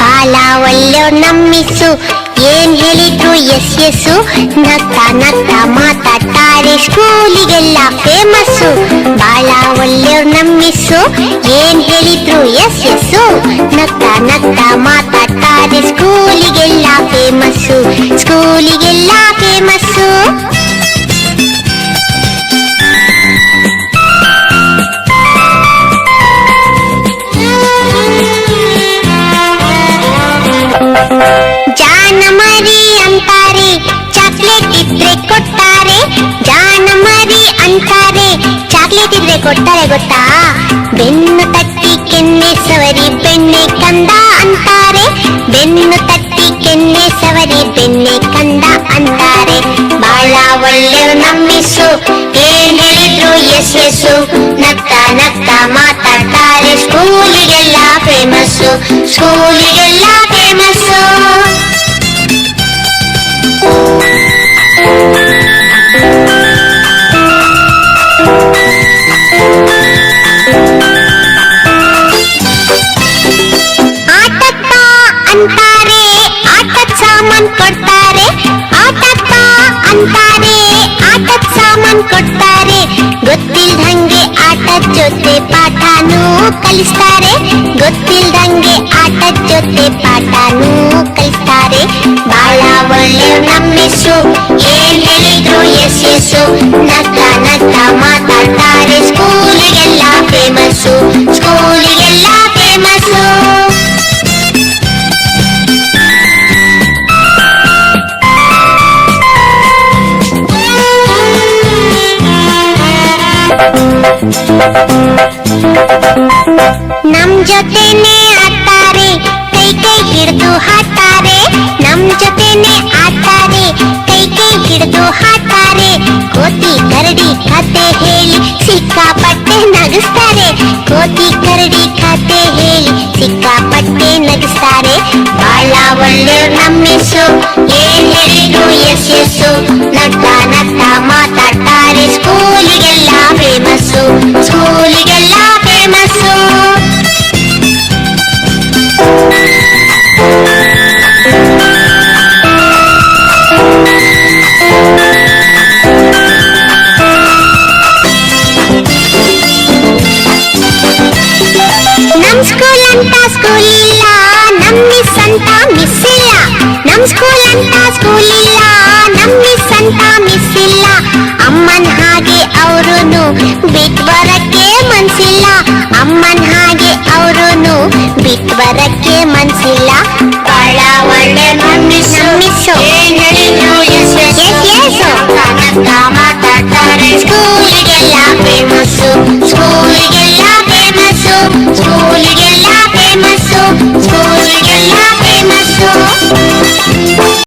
ಬಾಲ ಒಳ್ಳೆಯವ್ರ್ ನಮ್ಮಿಸ್ಸು, ಏನ್ ಹೇಳಿದ್ರು ಎಸ್ ಎಸ್ಸು. ನಗ್ತಾ ನಗ್ತಾ ಮಾತಾಡ್ತಾರೆ, ಸ್ಕೂಲಿಗೆಲ್ಲ ಫೇಮಸ್ಸು. ಬಾಳ ಒಳ್ಳೆಯವ್ರ್ ನಮ್ಮಿಸ್ಸು, ಏನ್ ಹೇಳಿದ್ರು ಎಸ್ ಎಸ್ಸು. ನಗ್ತಾ ನಗ್ತಾ ಮಾತಾಡ್ತಾರೆ, ಸ್ಕೂಲಿಗೆಲ್ಲ ಫೇಮಸ್ಸು, ಸ್ಕೂಲಿಗೆಲ್ಲ ಫೇಮಸ್ಸು. ಜಾನ ಮರಿ ಅಂತಾರೆ, ಚಾಕ್ಲೇಟ್ ಇದ್ರೆ ಕೊಡ್ತಾರೆ. ಜಾನ ಮರಿ ಅಂತಾರೆ, ಚಾಕ್ಲೇಟ್ ಇದ್ರೆ ಕೊಡ್ತಾರೆ ಗೊತ್ತಾ. ಬೆನ್ನು ತಟ್ಟಿ ಕೆನ್ನೆ ಸವರಿ ಬೆಣ್ಣೆ ಕಂದ ಅಂತಾರೆ. ಬೆನ್ನು ತಟ್ಟಿ ಕೆನ್ನೆ ಸವರಿ ಬೆಣ್ಣೆ ಕಂದ ಅಂತಾರೆ. ಬಾಳ ಒಳ್ಳೆಯವ್ರ್ ನಮ್ಮಿಸ್ಸು, ಏನ್ ಹೇಳಿದ್ರು ಎಸ್ ಎಸ್ಸು. ನಗ್ತಾ ನಗ್ತಾ ಮಾತಾಡ್ತಾರೆ, ಸ್ಕೂಲಿಗೆಲ್ಲ ಫೇಮಸ್ಸು, ಸ್ಕೂಲಿಗೆಲ್ಲ ಫೇಮಸ್ಸು. ಆಟಕ್ಕ ಅಂತಾರೆ, ಆಟದ ಸಾಮಾನ್ ಕೊಡ್ತಾರೆ. ಆಟಕ್ಕ ಅಂತಾರೆ, ಆಟದ ಸಾಮಾನ್ ಕೊಡ್ತಾರೆ. ಗೊತ್ತಿಲ್ದಂಗೆ ಆಟದ ಜೊತೆ ಪಾಠನೂ ಕಲಿಸ್ತಾರೆ. ಗೊತ್ತಿಲ್ದಂಗೆ ಆಟದ ಜೊತೆ ಪಾಠನೂ ಕಲಿಸ್ತಾರೆ. ಬಾಳ ಒಳ್ಳೆಯವ್ರ್ ನಮ್ಮಿಸ್ಸು, ಏನ್ ಹೇಳಿದ್ರು ಎಸ್ ಎಸ್ಸು. ನಗ್ತಾ ನಗ್ತಾ ಮಾತಾಡ್ತಾರೆ, ಸ್ಕೂಲಿಗೆಲ್ಲ ಫೇಮಸ್ಸು, ಸ್ಕೂಲಿಗೆಲ್ಲ ಫೇಮಸ್ಸು. ನಮ್ ಜೊತೆನೆ ಆಡ್ತಾರೆ, ಕೈ ಕೈ ಹಿಡಿದು ಹಾಡ್ತಾರೆ. ನಮ್ ಜೊತೆನೆ ಆಡ್ತಾರೆ, ಕೈ ಕೈ ಹಿಡಿದು ಹಾಡ್ತಾರೆ. ಕೋತಿ ಕರಡಿ ಕತೆ ಹೇಳಿ ಸಿಕ್ಕಾಪಟ್ಟೆ ನಗಿಸ್ತಾರೆ. ಕೋತಿ ಕರಡಿ ಕತೆ ಹೇಳಿ ಸಿಕ್ಕಾಪಟ್ಟೆ ನಗಿಸ್ತಾರೆ. ಬಾಳ ಒಳ್ಳೆಯವ್ರ್ ನಮ್ಮಿಸ್ಸು, ಏನ್ ಹೇಳಿದ್ರು ಎಸ್ ಎಸ್ಸು. ನಗ್ತಾ ನಗ್ತಾ ಮಾತಾಡ್ತಾರೆ, ಸ್ಕೂಲಿಗೆಲ್ಲ ಫೇಮಸ್ಸು, ಸ್ಕೂಲಿಗೆಲ್ಲ ಫೇಮಸ್ಸು. ನಮ್ ಸ್ಕೂಲ್ ಅಂತ ಸ್ಕೂಲ್ ಇಲ್ಲ, ನಮ್ ಮಿಸ್ ಅಂತ ಮಿಸ್ ಇಲ್ಲ. ನಮ್ ಸ್ಕೂಲ್ ಅಂತ ಸ್ಕೂಲ್ ಇಲ್ಲ, ನಮ್ ಮಿಸ್ ಅಂತ ಮಿಸ್ ಇಲ್ಲ. ಅಮ್ಮನ್ ಹಾಗೆ ಅವ್ರುನು ಬಿಟ್ ಬರಕ್ಕೆ ಮನ್ಸಿಲ್ಲ. ಅಮ್ಮನ್ ಹಾಗೆ ಅವ್ರುನು ಬಿಟ್ ಬರಕ್ಕೆ ಮನ್ಸಿಲ್ಲ. ಬಾಳ ಒಳ್ಳೆ ನಮ್ ಮಿಸ್ಸು,